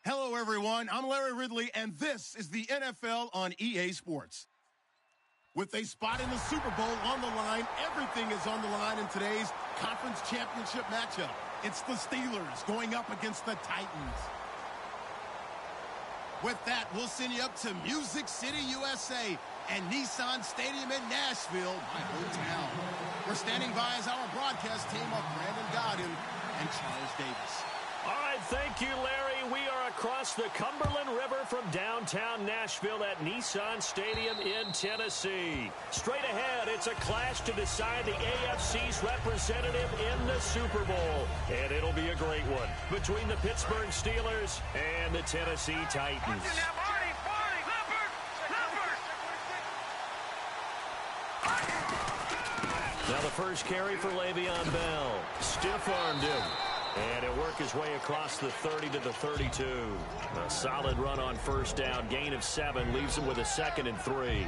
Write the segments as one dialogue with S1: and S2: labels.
S1: Hello, everyone. I'm Larry Ridley, and this is the NFL on EA Sports. With a spot in the Super Bowl on the line, everything is on the line in today's conference championship matchup. It's the Steelers going up against the Titans. With that, we'll send you up to Music City, USA, and Nissan Stadium in Nashville, my hometown. We're standing by as our broadcast team of Brandon Godin and Charles Davis.
S2: All right, thank you, Larry. We are across the Cumberland River from downtown Nashville at Nissan Stadium in Tennessee. Straight ahead, it's a clash to decide the AFC's representative in the Super Bowl. And it'll be a great one between the Pittsburgh Steelers and the Tennessee Titans. Now the first carry for Le'Veon Bell. Stiff-armed him. And he'll work his way across the 30 to the 32. A solid run on first down. Gain of 7 leaves him with a 2nd and 3.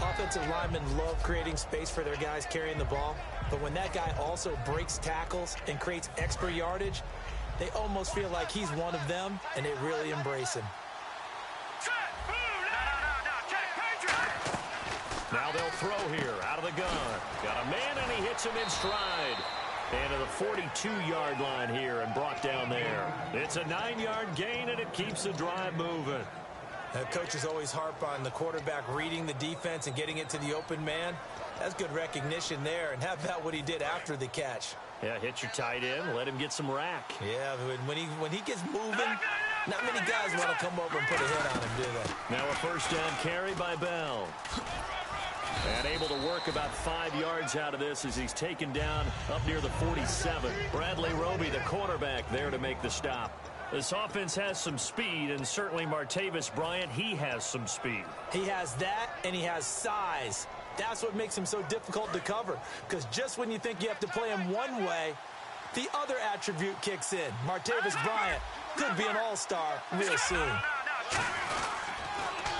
S3: Offensive linemen love creating space for their guys carrying the ball. But when that guy also breaks tackles and creates extra yardage, they almost feel like he's one of them, and they really embrace him.
S2: Now they'll throw here out of the gun. Got a man, and he hits him in stride. And to the 42-yard line here and brought down there. It's a 9-yard gain, and it keeps the drive moving.
S3: Coaches always harp on the quarterback reading the defense and getting it to the open man. That's good recognition there. And how about what he did after the catch?
S2: Yeah, hit your tight end, let him get some rack.
S3: Yeah, when he gets moving, not many guys want to come over and put a hit on him, do they?
S2: Now a first down carry by Bell. And able to work about 5 yards out of this as he's taken down up near the 47. Bradley Roby, the quarterback, there to make the stop. This offense has some speed, and certainly Martavis Bryant, he has some speed.
S3: He has that, and he has size. That's what makes him so difficult to cover, because just when you think you have to play him one way, the other attribute kicks in. Martavis Bryant could be an all-star real soon.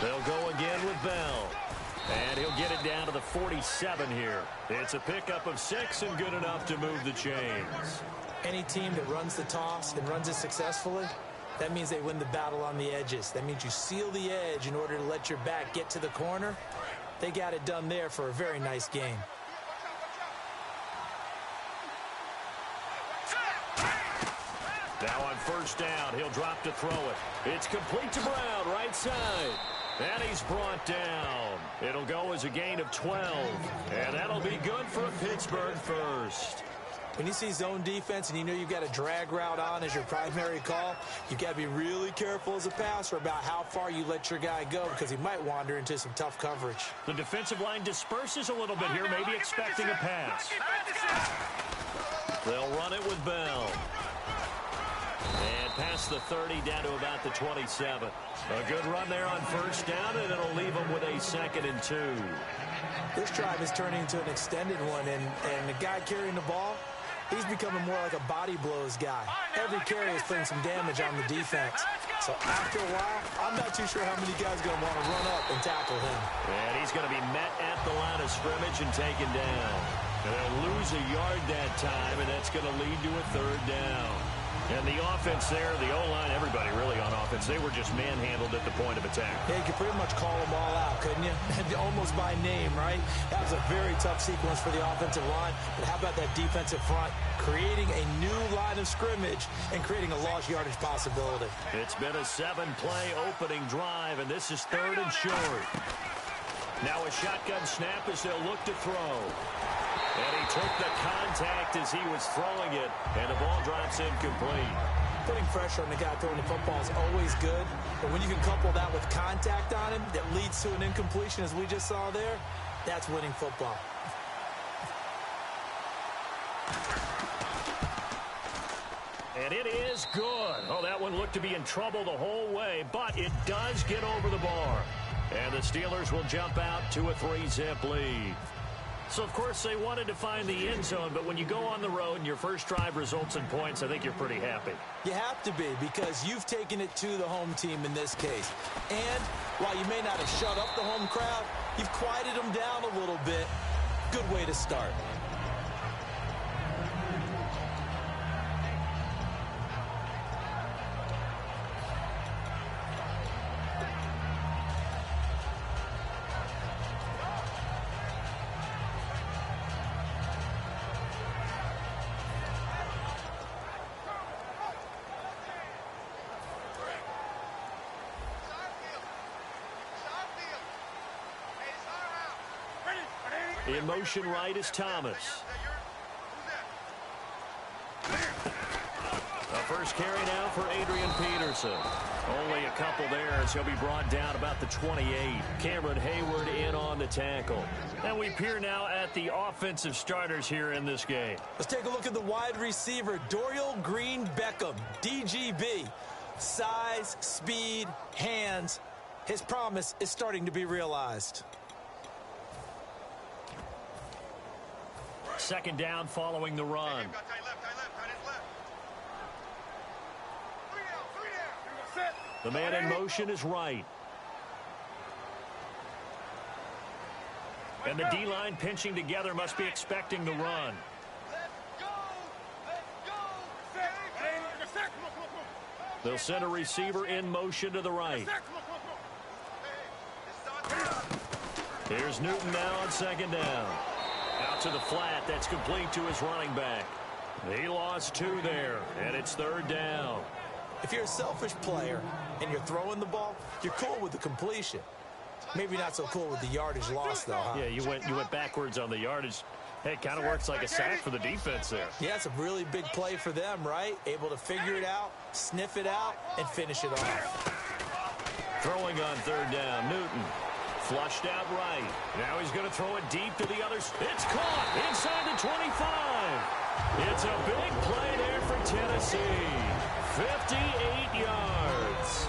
S2: They'll go again with Bell. And he'll get it down to the 47 here. It's a pickup of 6 and good enough to move the chains.
S3: Any team that runs the toss and runs it successfully, that means they win the battle on the edges. That means you seal the edge in order to let your back get to the corner. They got it done there for a very nice game.
S2: Now on first down, he'll drop to throw it. It's complete to Brown, right side. And he's brought down. It'll go as a gain of 12. And that'll be good for a Pittsburgh first.
S3: When you see zone defense and you know you've got a drag route on as your primary call, you've got to be really careful as a passer about how far you let your guy go because he might wander into some tough coverage.
S2: The defensive line disperses a little bit here, maybe expecting a pass. They'll run it with Bell. And past the 30 down to about the 27. A good run there on first down, and it'll leave them with a 2nd and 2.
S3: This drive is turning into an extended one, and the guy carrying the ball, he's becoming more like a body blows guy. Every carry is putting some damage on the defense. So after a while, I'm not too sure how many guys are going to want to run up and tackle him.
S2: And he's going to be met at the line of scrimmage and taken down. And they'll lose a yard that time, and that's going to lead to a 3rd down. And the offense there, the O-line, everybody really on offense, they were just manhandled at the point of attack.
S3: Yeah, you could pretty much call them all out, couldn't you? Almost by name, right? That was a very tough sequence for the offensive line. But how about that defensive front creating a new line of scrimmage and creating a lost yardage possibility?
S2: It's been a 7-play opening drive, and this is 3rd and short. Now a shotgun snap as they'll look to throw. And he took the contact as he was throwing it, and the ball drops incomplete.
S3: Putting pressure on the guy throwing the football is always good, but when you can couple that with contact on him that leads to an incompletion, as we just saw there, that's winning football.
S2: And it is good. Oh, that one looked to be in trouble the whole way, but it does get over the bar. And the Steelers will jump out to a 3-zip lead. So, of course, they wanted to find the end zone, but when you go on the road and your first drive results in points, I think you're pretty happy.
S3: You have to be, because you've taken it to the home team in this case. And while you may not have shut up the home crowd, you've quieted them down a little bit. Good way to start.
S2: In motion right is Thomas. The first carry now for Adrian Peterson. Only a couple there as he'll be brought down about the 28. Cameron Hayward in on the tackle. And we peer now at the offensive starters here in this game.
S3: Let's take a look at the wide receiver, Dorial Green-Beckham, DGB. Size, speed, hands. His promise is starting to be realized.
S2: Second down following the run. The man in motion is right. And the D-line pinching together must be expecting the run. They'll send a receiver in motion to the right. Here's Newton now on second down. Out to the flat. That's complete to his running back. He lost 2 there, and it's third down.
S3: If you're a selfish player and you're throwing the ball, you're cool with the completion. Maybe not so cool with the yardage loss, though, huh?
S2: Yeah, you went backwards on the yardage. Hey, it kind of works like a sack for the defense there.
S3: Yeah, it's a really big play for them, right? Able to figure it out, sniff it out, and finish it off.
S2: Throwing on third down, Newton. Flushed out right. Now he's going to throw it deep to the others. It's caught inside the 25. It's a big play there for Tennessee. 58 yards.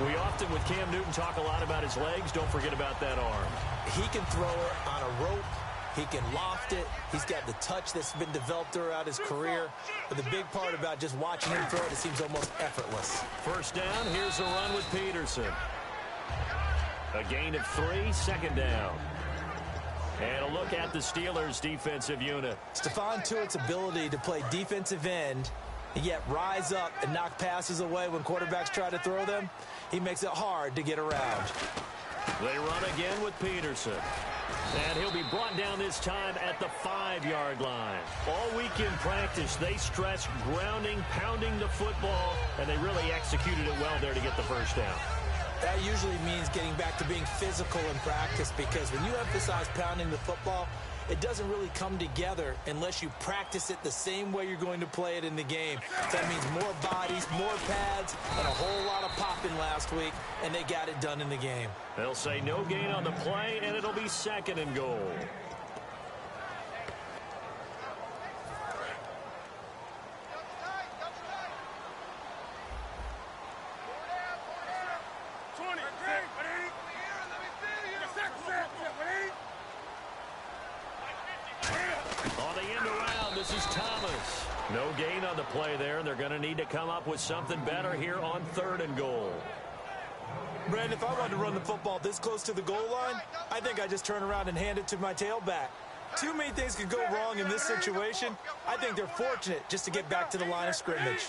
S2: We often, with Cam Newton, talk a lot about his legs. Don't forget about that arm.
S3: He can throw it on a rope. He can loft it. He's got the touch that's been developed throughout his career. But the big part about just watching him throw it, it seems almost effortless.
S2: First down, here's a run with Peterson. A gain of 3, second down. And a look at the Steelers' defensive unit.
S3: Stephon Tuitt's ability to play defensive end and yet rise up and knock passes away when quarterbacks try to throw them, he makes it hard to get around.
S2: They run again with Peterson. And he'll be brought down this time at the 5-yard line. All week in practice, they stress grounding, pounding the football, and they really executed it well there to get the first down.
S3: That usually means getting back to being physical in practice, because when you emphasize pounding the football, it doesn't really come together unless you practice it the same way you're going to play it in the game. That means more bodies, more pads, and a whole lot of popping last week, and they got it done in the game.
S2: They'll say no gain on the play, and it'll be second and goal. No gain on the play there, and they're going to need to come up with something better here on third and goal.
S3: Brandon, if I wanted to run the football this close to the goal line, I think I just turn around and hand it to my tailback. Too many things could go wrong in this situation. I think they're fortunate just to get back to the line of scrimmage.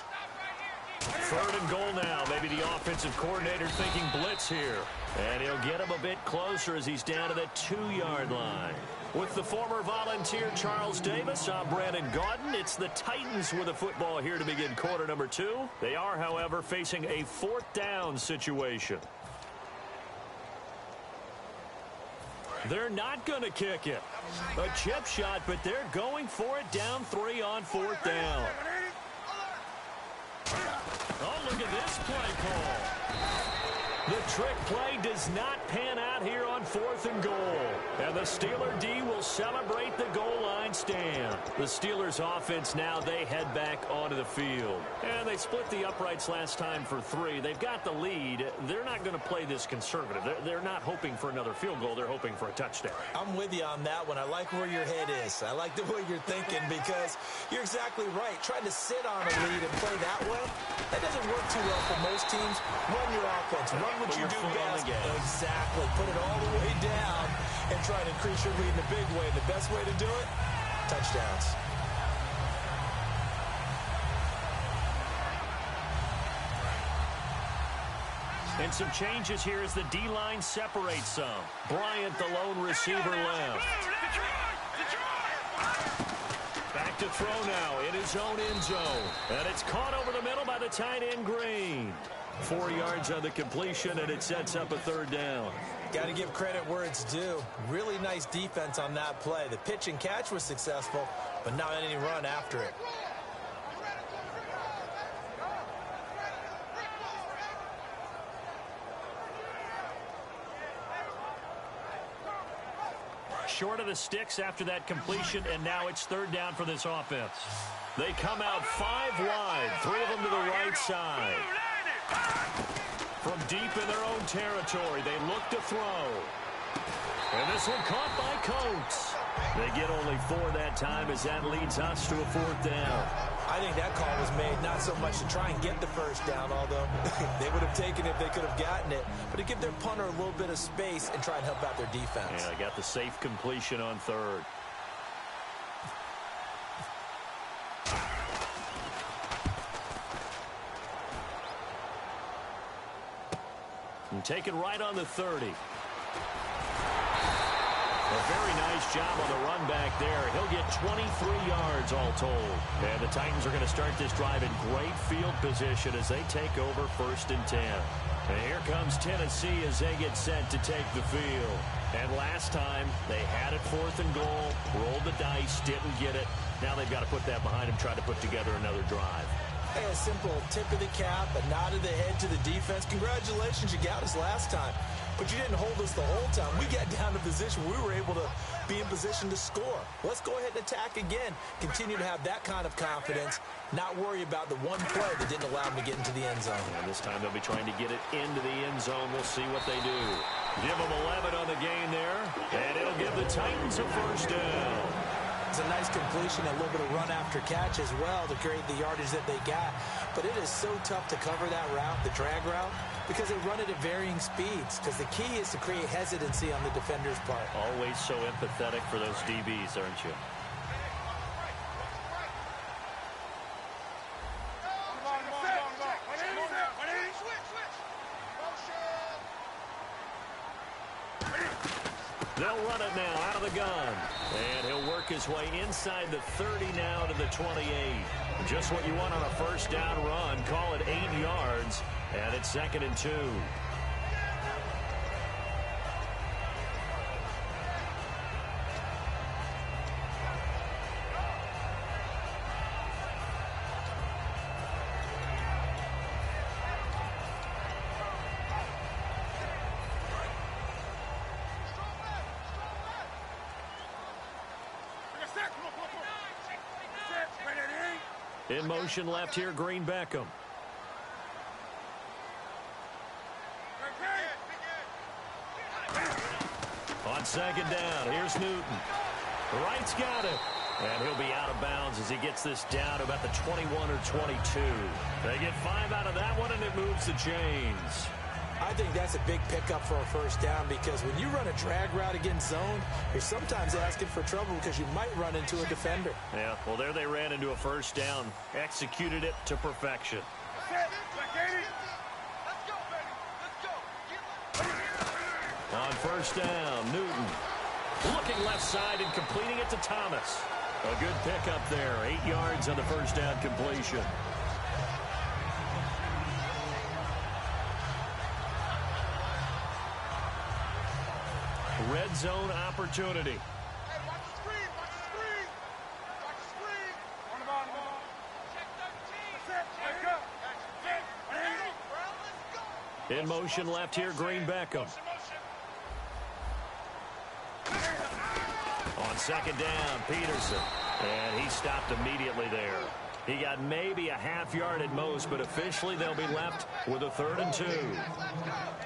S2: Third and goal now. Maybe the offensive coordinator thinking blitz here. And he'll get him a bit closer as he's down to the 2-yard line. With the former Volunteer Charles Davis, I'm Brandon Gaudin. It's the Titans with the football here to begin quarter number 2. They are, however, facing a 4th down situation. They're not going to kick it. A chip shot, but they're going for it down 3 on 4th down. Oh, look at this play call. The trick play does not pan out here on 4th and goal. And the Steeler D will celebrate the goal line stand. The Steelers offense now, they head back onto the field. And they split the uprights last time for 3. They've got the lead. They're not going to play this conservative. They're not hoping for another field goal. They're hoping for a touchdown.
S3: I'm with you on that one. I like where your head is. I like the way you're thinking, because you're exactly right. Trying to sit on a lead and play that way, that doesn't work too well for most teams. Run your offense. Run what you do best. Exactly. Put it all the way down and try to increase your lead in a big way. The best way to do it, touchdowns.
S2: And some changes here as the D-line separates some. Bryant, the lone receiver, left. Back to throw now in his own end zone. And it's caught over the middle by the tight end, Green. 4 yards on the completion, and it sets up a 3rd down.
S3: Got to give credit where it's due. Really nice defense on that play. The pitch and catch was successful, but not any run after it.
S2: Short of the sticks after that completion, and now it's third down for this offense. They come out 5 wide, 3 of them to the right side. From deep in their own territory, they look to throw. And this one caught by Coates. They get only 4 that time as that leads us to a 4th down.
S3: I think that call was made not so much to try and get the first down, although they would have taken it if they could have gotten it, but to give their punter a little bit of space and try and help out their defense.
S2: Yeah, they got the safe completion on 3rd. And taken right on the 30. A very nice job on the run back there. He'll get 23 yards all told. And the Titans are going to start this drive in great field position as they take over 1st and 10. And here comes Tennessee as they get set to take the field. And last time, they had it 4th and goal, rolled the dice, didn't get it. Now they've got to put that behind them, try to put together another drive.
S3: Hey, a simple tip of the cap, a nod of the head to the defense. Congratulations, you got us last time. But you didn't hold us the whole time. We got down to position. We were able to be in position to score. Let's go ahead and attack again. Continue to have that kind of confidence. Not worry about the one play that didn't allow them to get into the end zone.
S2: And this time they'll be trying to get it into the end zone. We'll see what they do. Give them 11 on the gain there. And it'll give the Titans a 1st down.
S3: It's a nice completion, a little bit of run after catch as well to create the yardage that they got. But it is so tough to cover that route, the drag route, because they run it at varying speeds. Because the key is to create hesitancy on the defender's part.
S2: Always so empathetic for those DBs, aren't you? They'll run it now out of the gun. And he'll work his way inside the 30 now to the 28. Just what you want on a 1st down run. Call it 8 yards. And it's 2nd and 2. In motion left here, Green Beckham. On 2nd down, here's Newton. Wright's got it. And he'll be out of bounds as he gets this down to about the 21 or 22. They get 5 out of that one, and it moves the chains.
S3: I think that's a big pickup for a 1st down because when you run a drag route against zone, you're sometimes asking for trouble because you might run into a defender.
S2: Yeah, well, there they ran into a 1st down, executed it to perfection. On 1st down, Newton looking left side and completing it to Thomas. A good pickup there, 8 yards on the 1st down completion. Red zone opportunity.
S4: Hey, watch the screen, watch the screen. Watch the screen. On the ball, Check 13. Let's go.
S2: In motion left here, Green Beckham. On 2nd down, Peterson. And he stopped immediately there. He got maybe a half yard at most, but officially they'll be left with a 3rd and 2.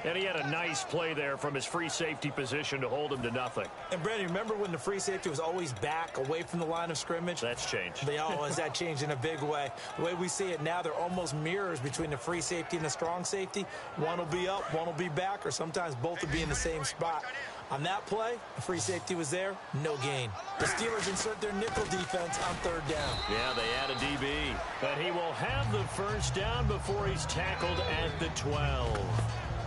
S2: And he had a nice play there from his free safety position to hold him to nothing.
S3: And, Brandon, remember when the free safety was always back away from the line of scrimmage?
S2: That's changed.
S3: That changed in a big way. The way we see it now, they're almost mirrors between the free safety and the strong safety. One will be up, one will be back, or sometimes both will be in the same spot. On that play, the free safety was there, no gain. The Steelers insert their nickel defense on 3rd down.
S2: Yeah, they add a DB. But he will have the 1st down before he's tackled at the 12.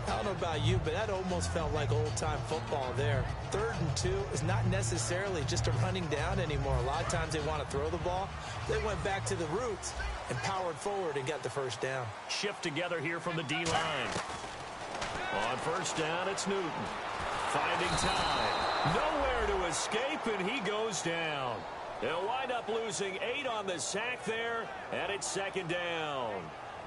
S3: I don't know about you, but that almost felt like old-time football there. 3rd and 2 is not necessarily just a running down anymore. A lot of times they want to throw the ball. They went back to the roots and powered forward and got the 1st down.
S2: Shift together here from the D-line. On 1st down, it's Newton. Finding time. Nowhere to escape, and he goes down. They'll wind up losing 8 on the sack there, and it's second down.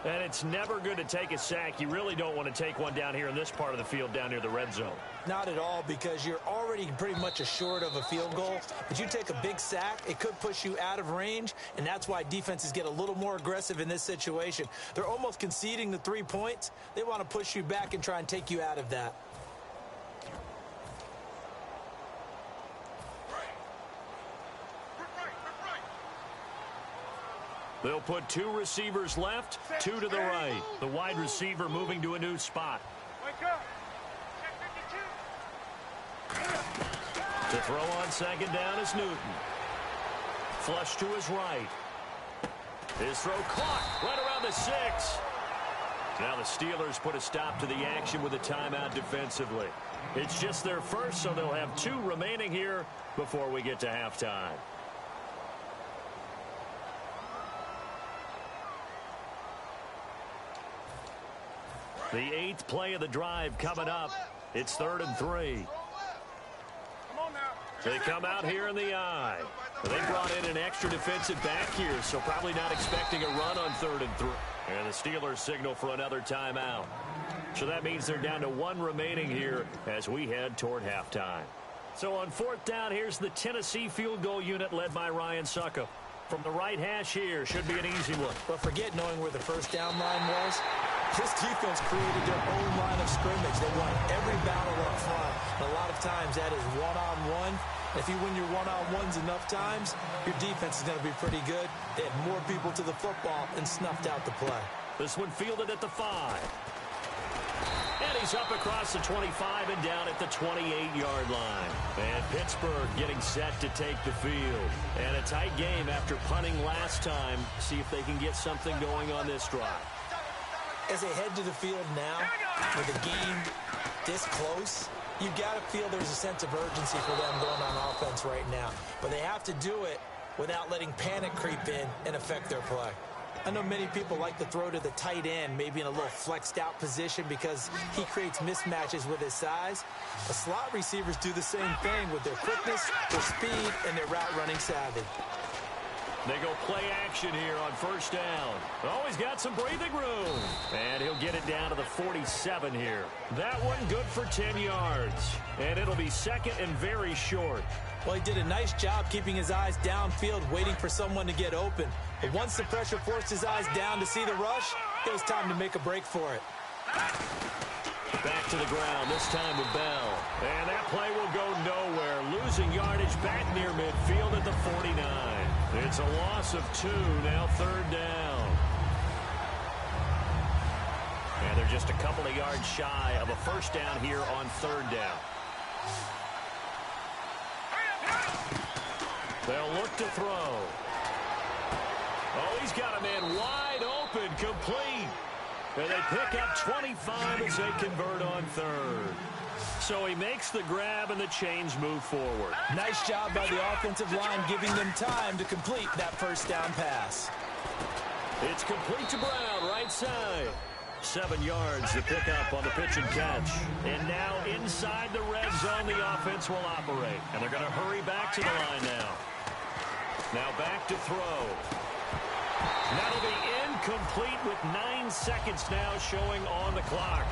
S2: And it's never good to take a sack. You really don't want to take one down here in this part of the field, down near the red zone.
S3: Not at all, because you're already pretty much assured of a field goal. But you take a big sack, it could push you out of range, and that's why defenses get a little more aggressive in this situation. They're almost conceding the 3 points. They want to push you back and try and take you out of that.
S2: They'll put 2 receivers left, 2 to the right. The wide receiver moving to a new spot.
S4: Wake up.
S2: To throw on second down is Newton. Flush to his right. His throw caught right around the 6. Now the Steelers put a stop to the action with a timeout defensively. It's just their first, so they'll have 2 remaining here before we get to halftime. The 8th play of the drive coming up. It's 3rd and 3. They come out here in the eye. They brought in an extra defensive back here, so probably not expecting a run on 3rd and 3. And the Steelers signal for another timeout. So that means they're down to 1 remaining here as we head toward halftime. So on 4th down, here's the Tennessee field goal unit led by Ryan Suckup. From the right hash here, should be an easy one.
S3: But forget knowing where the first down line was. This defense created their own line of scrimmage. They won every battle up front. And a lot of times that is one-on-one. If you win your one-on-ones enough times, your defense is going to be pretty good. They had more people to the football and snuffed out the play.
S2: This one fielded at the 5. And he's up across the 25 and down at the 28-yard line. And Pittsburgh getting set to take the field. And a tight game after punting last time. See if they can get something going on this drive.
S3: As they head to the field now, with the game this close, you got to feel there's a sense of urgency for them going on offense right now. But they have to do it without letting panic creep in and affect their play. I know many people like to throw to the tight end, maybe in a little flexed out position because he creates mismatches with his size. The slot receivers do the same thing with their quickness, their speed, and their route running savvy.
S2: They go play action here on 1st down. Oh, he's got some breathing room. And he'll get it down to the 47 here. That one good for 10 yards. And it'll be 2nd and very short.
S3: Well, he did a nice job keeping his eyes downfield, waiting for someone to get open. But once the pressure forced his eyes down to see the rush, it was time to make a break for it.
S2: Back to the ground, this time with Bell. And that play will go nowhere. Losing yardage back near midfield at the 49. It's a loss of 2, now 3rd down. And they're just a couple of yards shy of a 1st down here on 3rd down. They'll look to throw. Oh, he's got a man wide open, complete. And they pick up 25 as they convert on 3rd. So he makes the grab and the chains move forward.
S3: Nice job by the offensive line giving them time to complete that 1st down pass.
S2: It's complete to Brown, right side. 7 yards to pick up on the pitch and catch. And now inside the red zone, the offense will operate. And they're going to hurry back to the line now. Now back to throw. That'll be incomplete with 9 seconds now showing on the clock.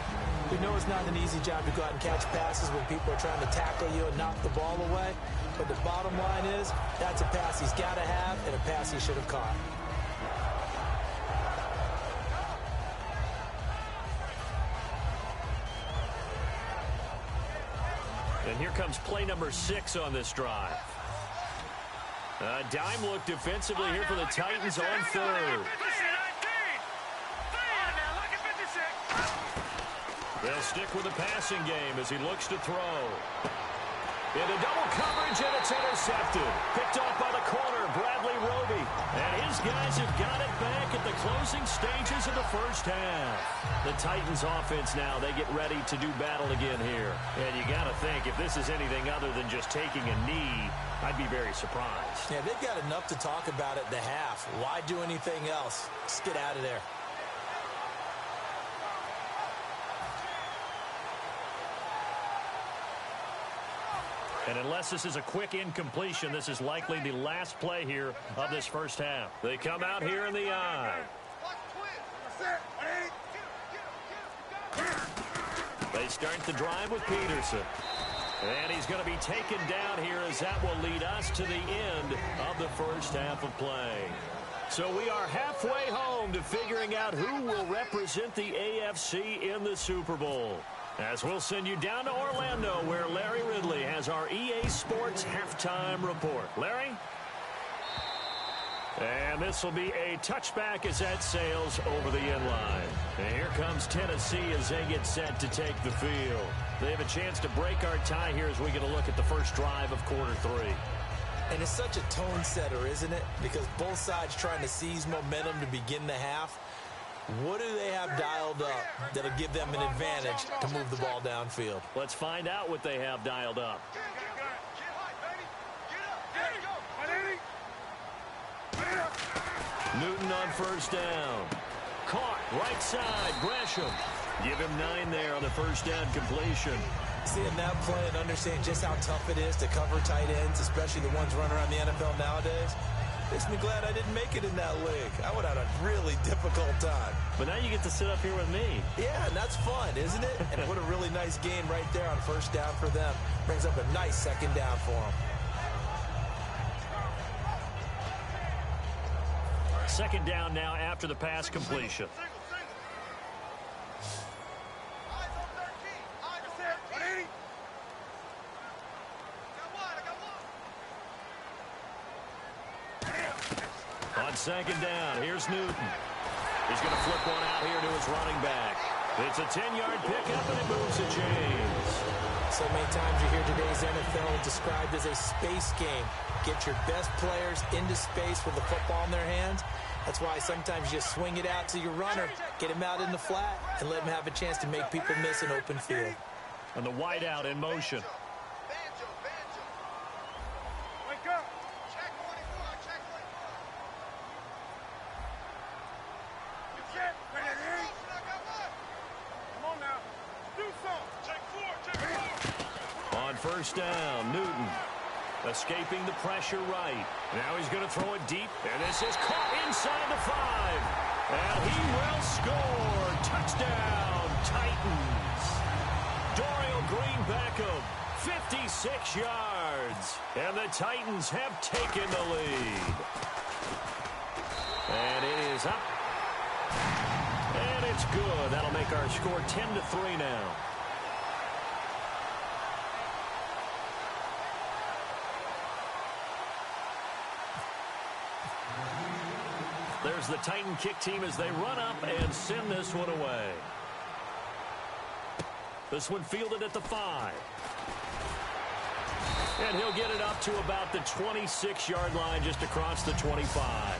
S3: We know it's not an easy job to go out and catch passes when people are trying to tackle you and knock the ball away. But the bottom line is, that's a pass he's got to have and a pass he should have caught.
S2: And here comes play number 6 on this drive. A dime look defensively here for the Titans on 3rd. They'll stick with the passing game as he looks to throw. Into double coverage, and it's intercepted. Picked off by the corner, Bradley Roby. And his guys have got it back at the closing stages of the 1st half. The Titans offense now, they get ready to do battle again here. And you got to think, if this is anything other than just taking a knee, I'd be very surprised.
S3: Yeah, they've got enough to talk about at the half. Why do anything else? Just get out of there.
S2: And unless this is a quick incompletion, this is likely the last play here of this first half. They come out here in the I. They start the drive with Peterson. And he's going to be taken down here as that will lead us to the end of the first half of play. So we are halfway home to figuring out who will represent the AFC in the Super Bowl. As we'll send you down to Orlando, where Larry Ridley has our EA Sports halftime report. Larry? And this will be a touchback as that sails over the end line. And here comes Tennessee as they get set to take the field. They have a chance to break our tie here as we get a look at the first drive of quarter 3.
S3: And it's such a tone setter, isn't it? Because both sides trying to seize momentum to begin the half. What do they have dialed up that'll give them an advantage to move the ball downfield?
S2: Let's find out what they have dialed up. Newton on first down. Caught, right side, Gresham. Give him 9 there on the first down completion.
S3: Seeing that play and understanding just how tough it is to cover tight ends, especially the ones running around the NFL nowadays, makes me glad I didn't make it in that league. I would have had a really difficult time.
S2: But now you get to sit up here with me.
S3: Yeah, and that's fun, isn't it? And what a really nice game right there on first down for them. Brings up a nice second down for them.
S2: Second down now after the pass completion. On second down, here's Newton. He's going to flip one out here to his running back. It's a 10-yard pickup, and it moves the chains.
S3: So many times you hear today's NFL described as a space game. Get your best players into space with the football in their hands. That's why sometimes you just swing it out to your runner, get him out in the flat, and let him have a chance to make people miss an open field.
S2: And the wide out in motion. First down, Newton escaping the pressure right. Now he's going to throw it deep, and this is caught inside the 5. And he will score. Touchdown, Titans. Dorial Green Beckham, 56 yards. And the Titans have taken the lead. And it is up. And it's good. That'll make our score 10-3 now. There's the Titan kick team as they run up and send this one away. This one fielded at the 5. And he'll get it up to about the 26-yard line just across the 25.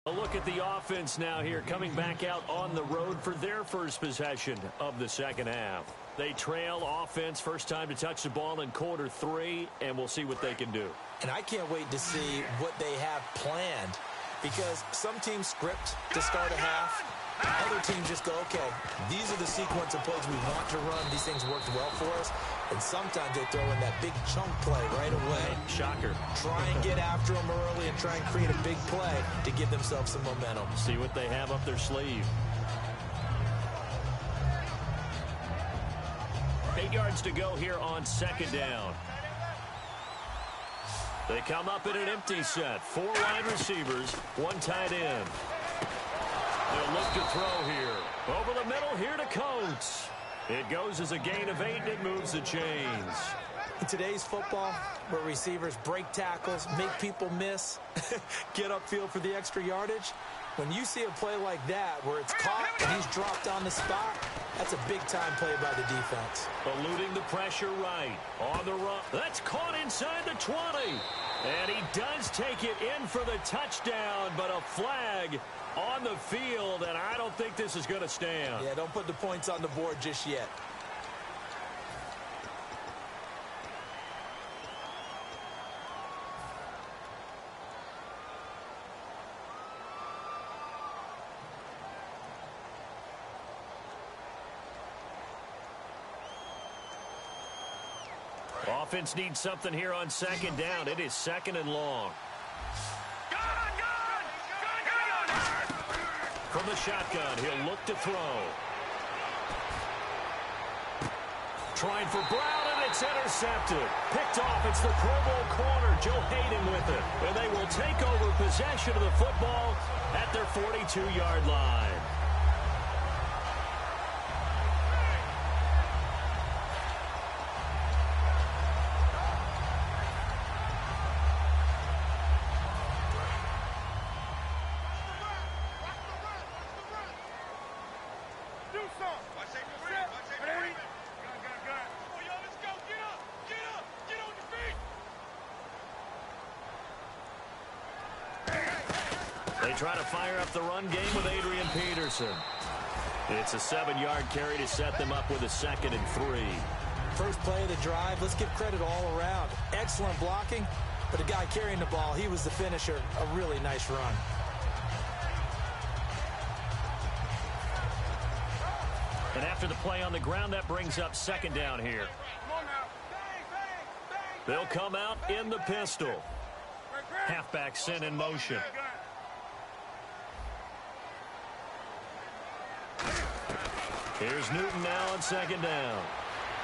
S2: A look at the offense now here, coming back out on the road for their first possession of the second half. They trail offense, first time to touch the ball in quarter 3, and we'll see what they can do.
S3: And I can't wait to see what they have planned, because some teams script to start a half. Other teams just go, okay, these are the sequence of plays we want to run. These things worked well for us. And sometimes they throw in that big chunk play right away.
S2: Shocker.
S3: Try and get after them early and try and create a big play to give themselves some momentum.
S2: See what they have up their sleeve. 8 yards to go here on second down. They come up in an empty set. 4 wide receivers, 1 tight end. They'll look to throw here. Over the middle, here to Coates. It goes as a gain of 8, and it moves the chains.
S3: In today's football, where receivers break tackles, make people miss, get upfield for the extra yardage, when you see a play like that where it's caught and he's dropped on the spot, that's a big-time play by the defense.
S2: Eluding the pressure right. On the run. That's caught inside the 20. And he does take it in for the touchdown, but a flag on the field, and I don't think this is going to stand.
S3: Yeah, don't put the points on the board just yet.
S2: Offense needs something here on second down. It is 2nd and long. From the shotgun, he'll look to throw. Trying for Brown, and it's intercepted. Picked off. It's the Pro Bowl corner, Joe Hayden, with it. And they will take over possession of the football at their 42-yard line. They try to fire up the run game with Adrian Peterson. It's a 7-yard carry to set them up with a 2nd and 3.
S3: First play of the drive, let's give credit all around. Excellent blocking, but the guy carrying the ball, he was the finisher. A really nice run.
S2: And after the play on the ground, that brings up 2nd down here. They'll come out in the pistol. Halfback sent in motion. Here's Newton now on 2nd down.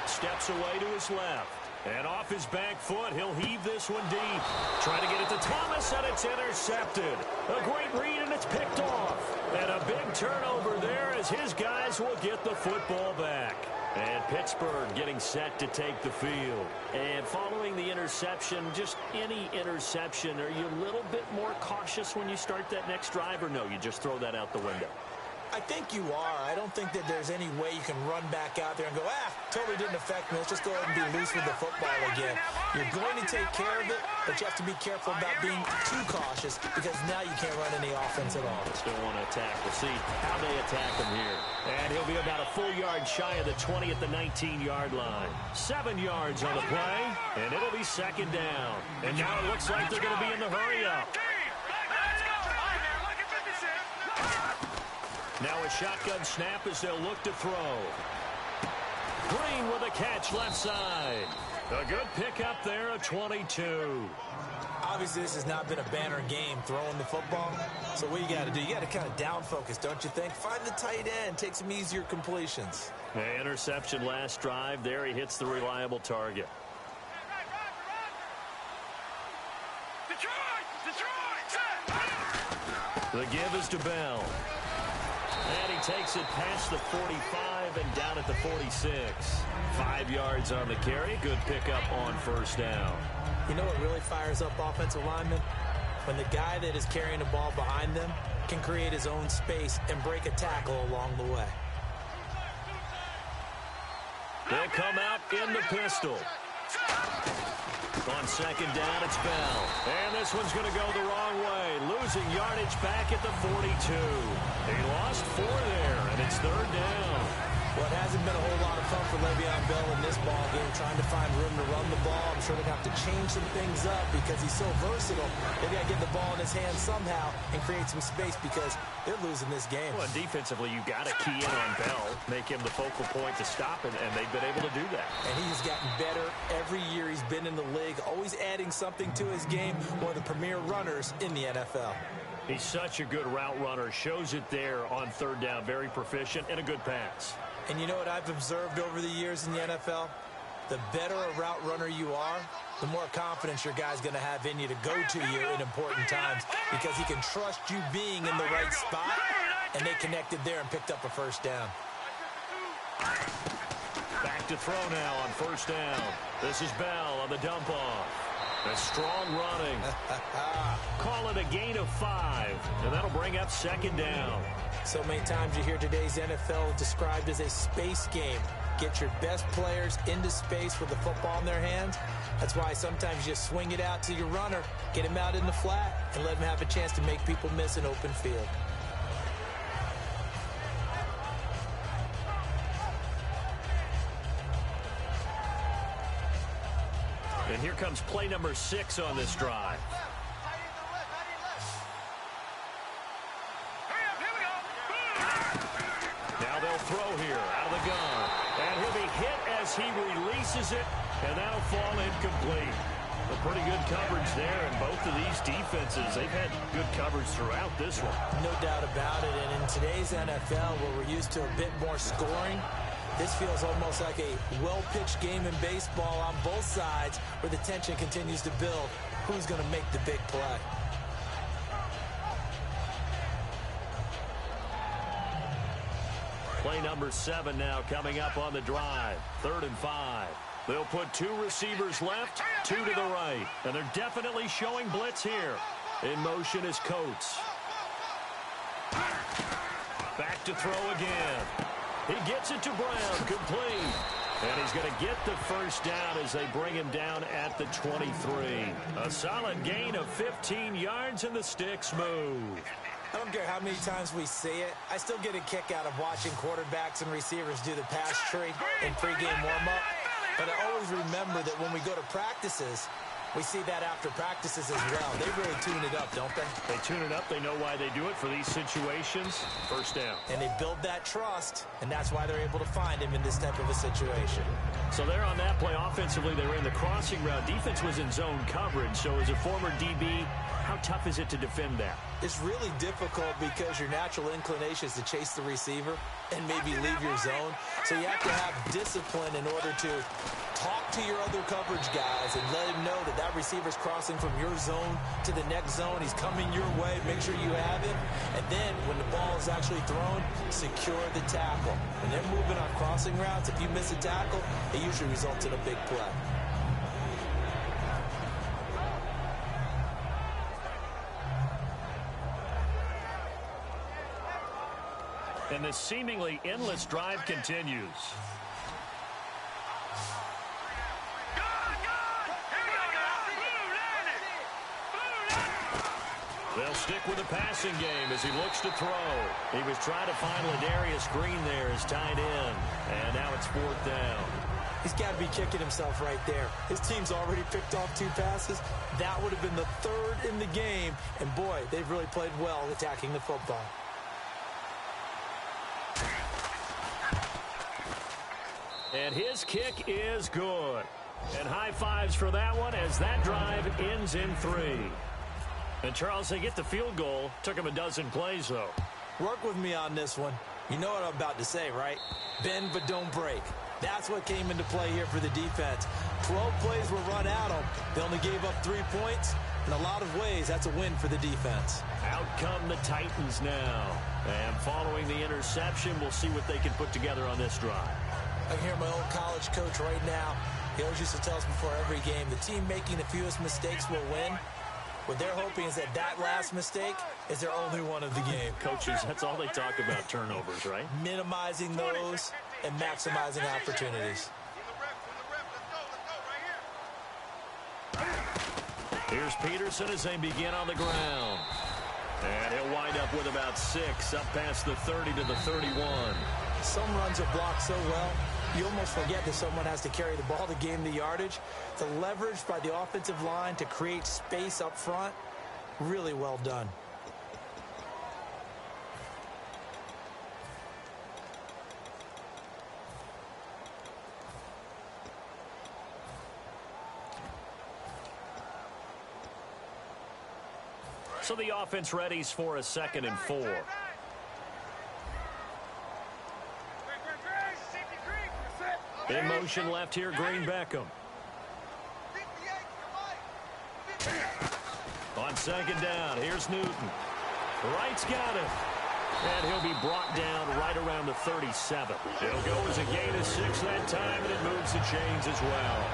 S2: Steps away to his left. And off his back foot, he'll heave this one deep. Trying to get it to Thomas, and it's intercepted. A great read, and it's picked off. And a big turnover there as his guys will get the football back. And Pittsburgh getting set to take the field. And following the interception, just any interception, are you a little bit more cautious when you start that next drive, or no, you just throw that out the window?
S3: I think you are. I don't think that there's any way you can run back out there and go, totally didn't affect me. Let's just go ahead and be loose with the football again. You're going to take care of it, but you have to be careful about being too cautious because now you can't run any offense at all.
S2: Still want to attack. We'll see how they attack him here. And he'll be about a full yard shy of the 20 at the 19-yard line. 7 yards on the play, and it'll be 2nd down. And now it looks like they're going to be in the hurry-up. Now a shotgun snap as they'll look to throw. Green with a catch left side. A good pickup there, a 22.
S3: Obviously, this has not been a banner game throwing the football. So what you got to do, you got to kind of down focus, don't you think? Find the tight end, take some easier completions.
S2: The interception last drive. There he hits the reliable target. The give is to Bell. And he takes it past the 45 and down at the 46. 5 yards on the carry. Good pickup on 1st down.
S3: You know what really fires up offensive linemen? When the guy that is carrying the ball behind them can create his own space and break a tackle along the way.
S2: They'll come out in the pistol. On 2nd down, it's Bell. And this one's going to go the wrong way. Losing yardage back at the 42. He lost 4 there, and it's 3rd down.
S3: Well, it hasn't been a whole lot of fun for Le'Veon Bell in this ball game, trying to find room to run the ball. I'm sure they're going to have to change some things up because he's so versatile. They've got to get the ball in his hands somehow and create some space because they're losing this game.
S2: Well, defensively, you've got to key in on Bell, make him the focal point to stop it, and they've been able to do that.
S3: And he's gotten better every year he's been in the league, always adding something to his game, one of the premier runners in the NFL.
S2: He's such a good route runner, shows it there on 3rd down, very proficient and a good pass.
S3: And you know what I've observed over the years in the NFL? The better a route runner you are, the more confidence your guy's going to have in you to go to you in important times because he can trust you being in the right spot, and they connected there and picked up a first down.
S2: Back to throw now on first down. This is Bell on the dump off. A strong running. Call it a gain of 5, and that'll bring up second down.
S3: So many times you hear today's NFL described as a space game. Get your best players into space with the football in their hands. That's why sometimes you swing it out to your runner, get him out in the flat, and let him have a chance to make people miss an open field.
S2: And here comes play number 6 on this drive. Now they'll throw here out of the gun. And he'll be hit as he releases it, and that'll fall incomplete. A pretty good coverage there, and both of these defenses, they've had good coverage throughout this one.
S3: No doubt about it, and in today's NFL, where we're used to a bit more scoring, this feels almost like a well-pitched game in baseball on both sides where the tension continues to build. Who's going to make the big play?
S2: Play number 7 now coming up on the drive. 3rd and 5. They'll put 2 receivers left, 2 to the right. And they're definitely showing blitz here. In motion is Coates. Back to throw again. He gets it to Brown, complete. And he's going to get the first down as they bring him down at the 23. A solid gain of 15 yards, and the sticks move.
S3: I don't care how many times we see it. I still get a kick out of watching quarterbacks and receivers do the pass tree in pregame warm-up. But I always remember that when we go to practices, we see that after practices as well. They really tune it up, don't they?
S2: They tune it up. They know why they do it for these situations. First down.
S3: And they build that trust, and that's why they're able to find him in this type of a situation.
S2: So there on that play, offensively, they were in the crossing route. Defense was in zone coverage. So as a former DB, how tough is it to defend that?
S3: It's really difficult because your natural inclination is to chase the receiver and maybe leave your zone. So you have to have discipline in order to talk to your other coverage guys and let him know that that receiver's crossing from your zone to the next zone. He's coming your way. Make sure you have him. And then when the ball is actually thrown, secure the tackle. When they're moving on crossing routes, if you miss a tackle, it usually results in a big play.
S2: And the seemingly endless drive continues. They'll stick with the passing game as he looks to throw. He was trying to find Ladarius Green there as tied in. And now it's 4th down.
S3: He's got to be kicking himself right there. His team's already picked off 2 passes. That would have been the 3rd in the game. And boy, they've really played well attacking the football.
S2: And his kick is good. And high fives for that one as that drive ends in 3. And, Charles, they get the field goal. Took him a dozen plays, though.
S3: Work with me on this one. You know what I'm about to say, right? Bend but don't break. That's what came into play here for the defense. 12 plays were run at them. They only gave up 3 points. In a lot of ways, that's a win for the defense.
S2: Out come the Titans now. And following the interception, we'll see what they can put together on this drive.
S3: I can hear my old college coach right now. He always used to tell us before every game, the team making the fewest mistakes will win. What they're hoping is that that last mistake is their only one of the game.
S2: Coaches, that's all they talk about, turnovers, right?
S3: Minimizing those and maximizing opportunities.
S2: Here's Peterson as they begin on the ground. And he'll wind up with about 6 up past the 30 to the 31.
S3: Some runs are blocked so well, you almost forget that someone has to carry the ball to gain the yardage. The leverage by the offensive line to create space up front, really well done.
S2: So the offense readies for a 2nd and 4. In motion left here, Green Beckham. On second down, here's Newton. Wright's got him. And he'll be brought down right around the 37. It'll go as a gain of 6 that time, and it moves the chains as well.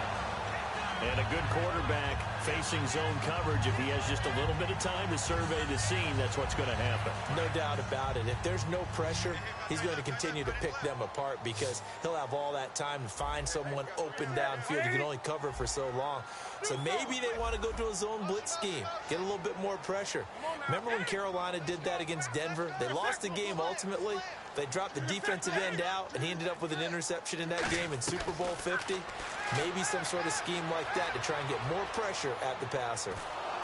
S2: And a good quarterback facing zone coverage. If he has just a little bit of time to survey the scene, that's what's going to happen.
S3: No doubt about it. If there's no pressure, he's going to continue to pick them apart because he'll have all that time to find someone open downfield. He can only cover for so long. So maybe they want to go to a zone blitz scheme, get a little bit more pressure. Remember when Carolina did that against Denver? They lost the game ultimately. They dropped the defensive end out, and he ended up with an interception in that game in Super Bowl 50. Maybe some sort of scheme like that to try and get more pressure at the passer.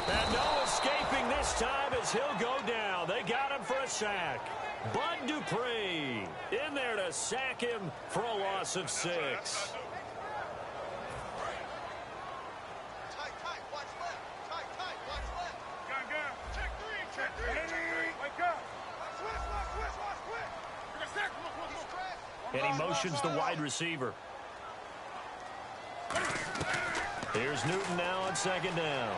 S2: And no escaping this time as he'll go down. They got him for a sack. Bud Dupree in there to sack him for a loss of 6. And he motions the wide receiver. Here's Newton now on second down.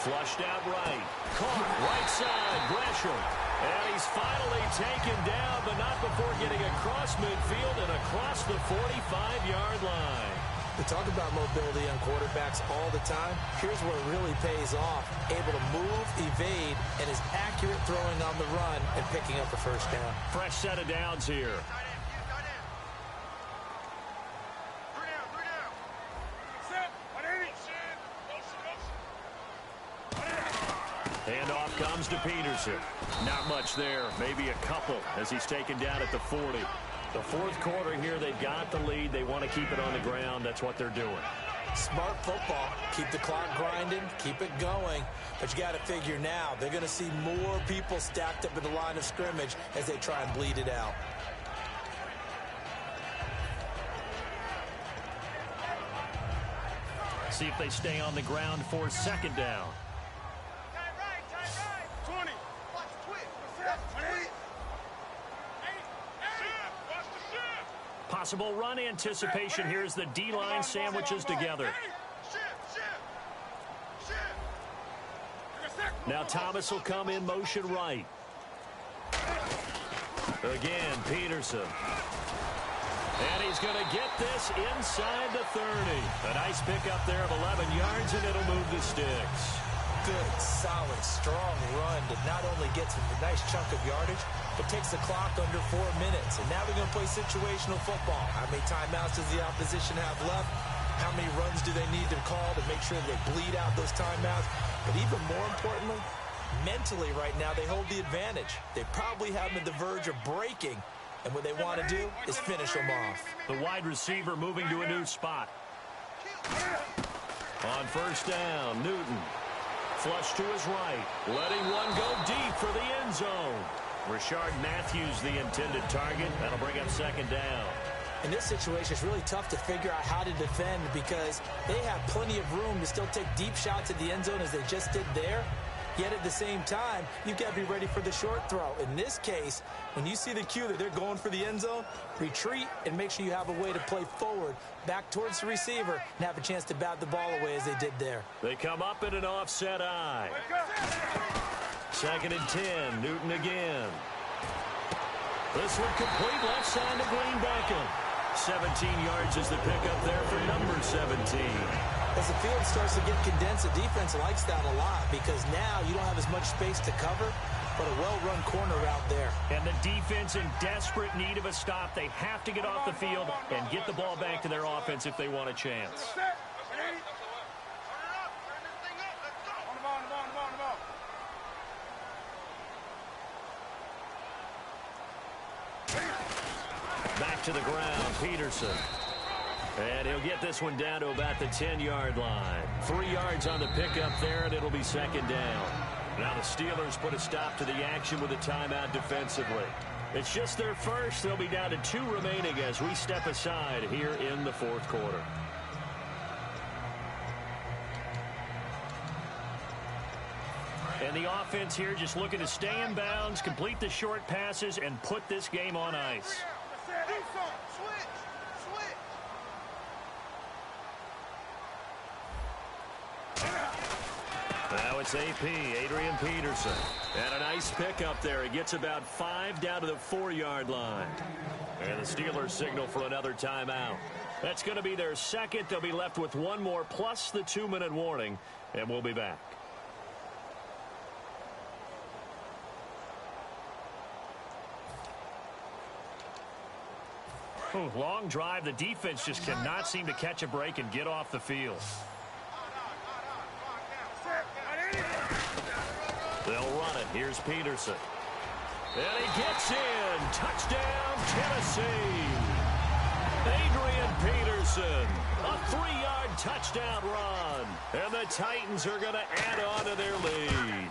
S2: Flushed out right. Caught right side. Gresham. And he's finally taken down, but not before getting across midfield and across the 45-yard line.
S3: We talk about mobility on quarterbacks all the time. Here's where it really pays off. Able to move, evade, and is accurate throwing on the run and picking up the first down.
S2: Fresh set of downs here. Handoff comes to Peterson. Not much there. Maybe a couple as he's taken down at the 40. The fourth quarter here, they've got the lead. They want to keep it on the ground. That's what they're doing.
S3: Smart football. Keep the clock grinding. Keep it going. But you got to figure now, they're going to see more people stacked up in the line of scrimmage as they try and bleed it out.
S2: See if they stay on the ground for second down. Possible run anticipation here as the D-line sandwiches together. Now Thomas will come in motion right. Again, Peterson. And he's going to get this inside the 30. A nice pickup there of 11 yards, and it'll move the sticks.
S3: Good, solid, strong run that not only gets him a nice chunk of yardage, but takes the clock under 4 minutes. And now they're going to play situational football. How many timeouts does the opposition have left? How many runs do they need to call to make sure they bleed out those timeouts? But even more importantly, mentally right now, they hold the advantage. They probably have them at the verge of breaking. And what they want to do is finish them off.
S2: The wide receiver moving to a new spot. On first down, Newton. Flush to his right. Letting one go deep for the end zone. Rashard Matthews, the intended target. That'll bring up second down.
S3: In this situation, it's really tough to figure out how to defend because they have plenty of room to still take deep shots at the end zone as they just did there. Yet at the same time, you've got to be ready for the short throw. In this case, when you see the cue that they're going for the end zone, retreat and make sure you have a way to play forward, back towards the receiver, and have a chance to bat the ball away as they did there.
S2: They come up in an offset eye. Second and 10, Newton again. This one complete left side to Green Beckham. 17 yards is the pickup there for number 17.
S3: As the field starts to get condensed, the defense likes that a lot because now you don't have as much space to cover, but a well-run corner out there.
S2: And the defense in desperate need of a stop. They have to get off the field and get the ball back to their offense if they want a chance. Back to the ground, Peterson. And he'll get this one down to about the 10-yard line. 3 yards on the pickup there, and it'll be second down. Now the Steelers put a stop to the action with a timeout defensively. It's just their first. They'll be down to 2 remaining as we step aside here in the fourth quarter. And the offense here just looking to stay in bounds, complete the short passes, and put this game on ice. Now it's AP, Adrian Peterson. And a nice pickup there. He gets about 5 down to the 4-yard line. And the Steelers signal for another timeout. That's going to be their second. They'll be left with one more plus the 2-minute warning. And we'll be back. Ooh, long drive. The defense just cannot seem to catch a break and get off the field. They'll run it. Here's Peterson. And he gets in. Touchdown, Tennessee. Adrian Peterson. A 3-yard touchdown run. And the Titans are going to add on to their lead.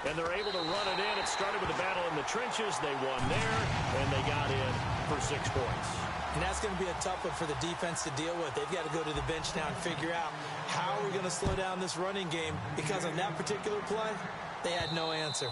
S2: And they're able to run it in. It started with a battle in the trenches. They won there, and they got in for 6 points.
S3: And that's going to be a tough one for the defense to deal with. They've got to go to the bench now and figure out how are we going to slow down this running game, because on that particular play, they had no answer.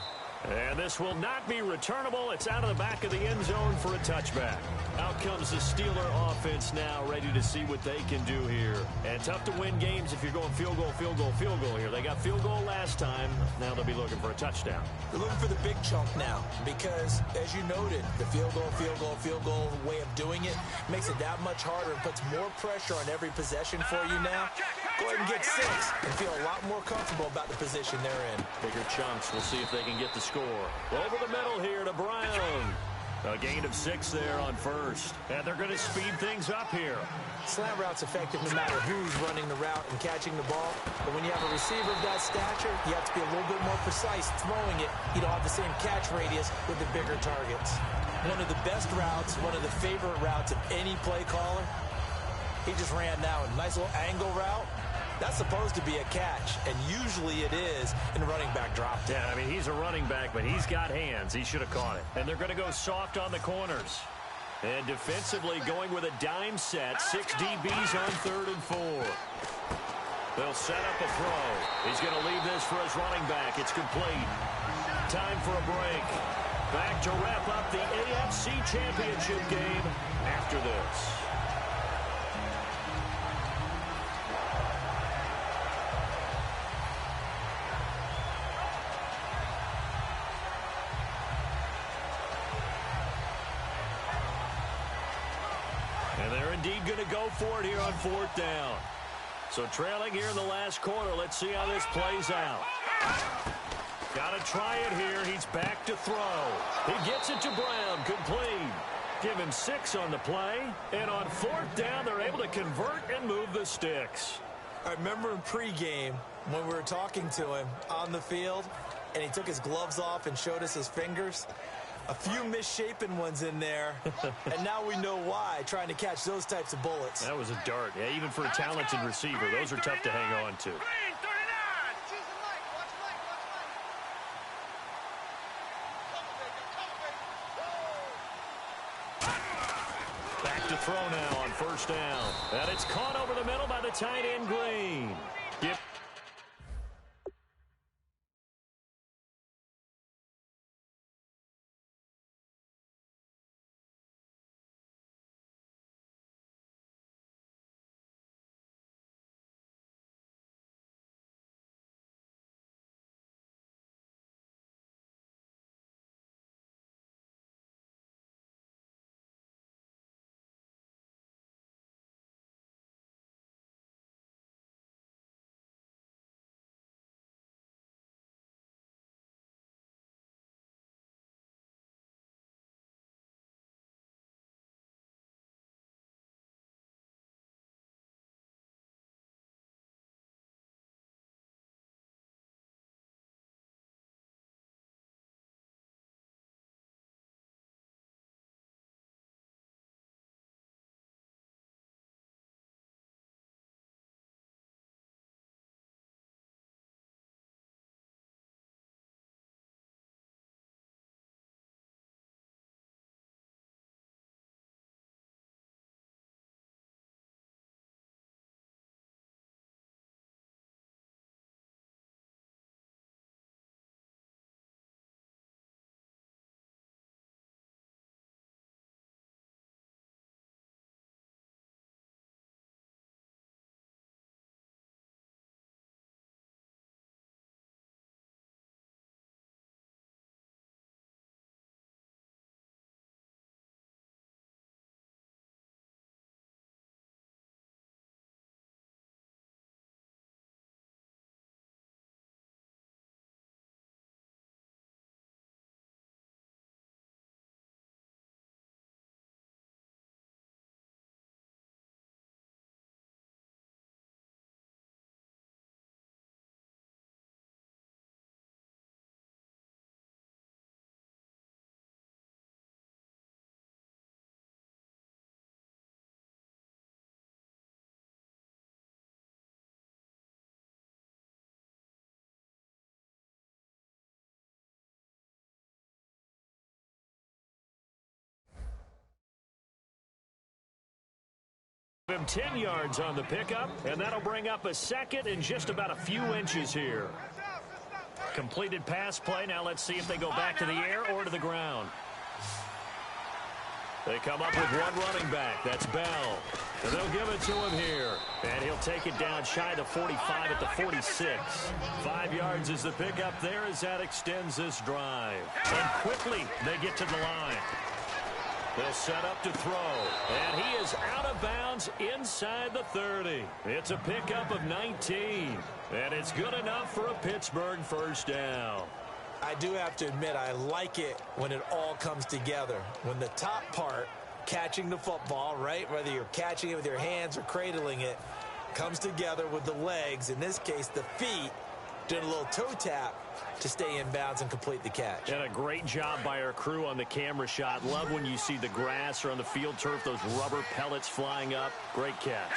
S2: And this will not be returnable. It's out of the back of the end zone for a touchback. Out comes the Steeler offense now, ready to see what they can do here. And tough to win games if you're going field goal, field goal, field goal here. They got field goal last time. Now they'll be looking for a touchdown.
S3: They're looking for the big chunk now because, as you noted, the field goal way of doing it makes it that much harder and puts more pressure on every possession for you now. Go ahead and get 6 and feel a lot more comfortable about the position they're in.
S2: Bigger chunks. We'll see if they can get the score. Over the middle here to Brown. A gain of 6 there on first. And they're going to speed things up here.
S3: Slant route's effective no matter who's running the route and catching the ball. But when you have a receiver of that stature, you have to be a little bit more precise throwing it. You don't have the same catch radius with the bigger targets. One of the best routes, one of the favorite routes of any play caller. He just ran now a nice little angle route. That's supposed to be a catch, and usually it is in a running back drop down.
S2: Yeah, I mean, he's a running back, but he's got hands. He should have caught it. And they're going to go soft on the corners. And defensively going with a dime set, 6 DBs on 3rd and 4. They'll set up a throw. He's going to leave this for his running back. It's complete. Time for a break. Back to wrap up the AFC Championship game after this. And they're indeed going to go for it here on 4th down. So trailing here in the last quarter. Let's see how this plays out. Got to try it here. He's back to throw. He gets it to Brown. Complete. Give him 6 on the play. And on 4th down, they're able to convert and move the sticks.
S3: I remember in pregame when we were talking to him on the field, and he took his gloves off and showed us his fingers. A few misshapen ones in there, and now we know why, trying to catch those types of bullets.
S2: That was a dart. Yeah, even for a talented receiver, those are tough to hang on to. Back to throw now on 1st down. And it's caught over the middle by the tight end, Green. Yep. Him 10 yards on the pickup, and that'll bring up a second and just about a few inches here. Completed pass play. Now let's see if they go back to the air or to the ground. They come up with one running back. That's Bell. And they'll give it to him here. And he'll take it down shy of the 45 at the 46. 5 yards is the pickup there as that extends this drive. And quickly they get to the line. They'll set up to throw. And he is out of bounds inside the 30. It's a pickup of 19. And it's good enough for a Pittsburgh first down.
S3: I do have to admit, I like it when it all comes together. When the top part, catching the football, right, whether you're catching it with your hands or cradling it, comes together with the legs, in this case the feet, doing a little toe tap to stay in bounds and complete the catch. And a great job by our crew on the camera shot. Love when you see the grass or on the field turf, those rubber pellets flying up. Great catch.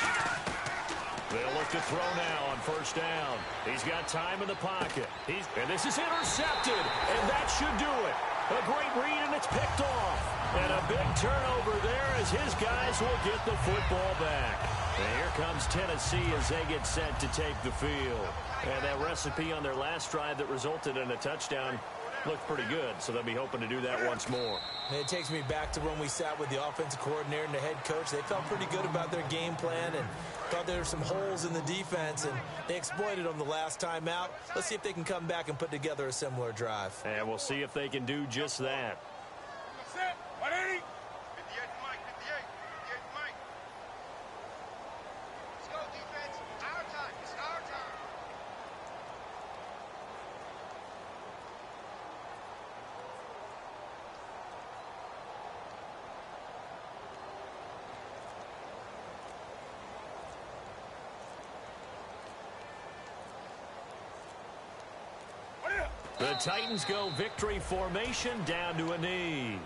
S3: They'll look to throw now on first down. He's got time in the pocket. And this is intercepted, and that should do it. A great read, and it's picked off. And a big turnover there as his guys will get the football back. And here comes Tennessee as they get set to take the field. And that recipe on their last drive that resulted in a touchdown looked pretty good, so they'll be hoping to do that once more. And it takes me back to when we sat with the offensive coordinator and the head coach. They felt pretty good about their game plan and thought there were some holes in the defense, and they exploited them the last time out. Let's see if they can come back and put together a similar drive.
S2: And we'll see if they can do just that.
S4: Set. 180.
S5: 58 Mike, 58 Mike. Let's go, defense. Our time. It's our time.
S2: The Titans go victory formation down to a knee.